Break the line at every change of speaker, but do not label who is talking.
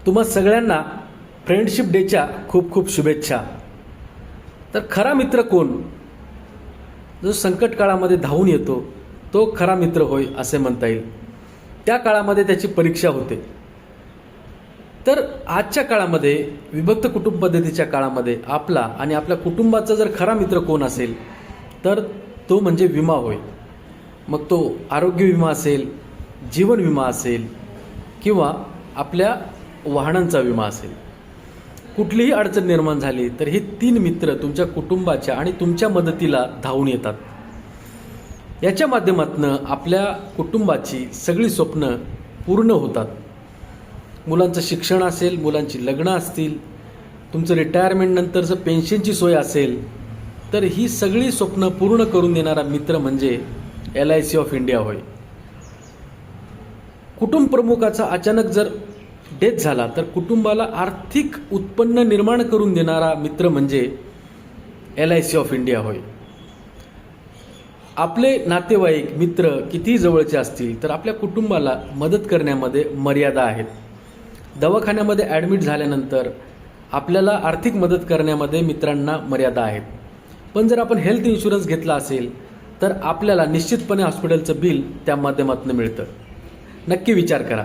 तुम्हा सगळ्यांना फ्रेंडशिप डेच्या खूप खूप शुभेच्छा. तर खरा मित्र कोण? जो संकट काळामध्ये धावून येतो तो खरा मित्र होय असे म्हणता येईल. त्या काळामध्ये त्याची परीक्षा होते. तर आजच्या काळामध्ये विभक्त कुटुंब पद्धतीच्या काळामध्ये आपला आणि आपल्या कुटुंबाचा जर खरा मित्र कोण असेल तर तो म्हणजे विमा होय. मग तो आरोग्य विमा असेल, जीवन विमा असेल किंवा आपल्या वाहनांचा विमा असेल. कुठलीही अडचण निर्माण झाली तर हे 3 मित्र तुमच्या कुटुंबाच्या आणि तुमच्या मदतीला धावून येतात. याच्या माध्यमातून आपल्या कुटुंबाची सगळी स्वप्न पूर्ण होतात. मुलांचं शिक्षण असेल, मुलांची लग्न असतील, तुमचं रिटायरमेंट नंतरचं पेन्शनची सोय असेल, तर ही सगळी स्वप्न पूर्ण करून देणारा मित्र म्हणजे LIC ऑफ इंडिया होय. कुटुंब प्रमुखाचा अचानक जर डेथ झाला तर कुटुंबाला आर्थिक उत्पन्न निर्माण करून देणारा मित्र म्हणजे LIC ऑफ इंडिया होय. आपले नातेवाईक मित्र किती जवळचे असतील तर आपल्या कुटुंबाला मदत करण्यामध्ये मर्यादा आहेत. दवाखान्यामध्ये ॲडमिट झाल्यानंतर आपल्याला आर्थिक मदत करण्यामध्ये मित्रांना मर्यादा आहेत. पण जर आपण हेल्थ इन्शुरन्स घेतला असेल तर आपल्याला निश्चितपणे हॉस्पिटलचं बिल त्या माध्यमातून मिळतं. नक्की विचार करा.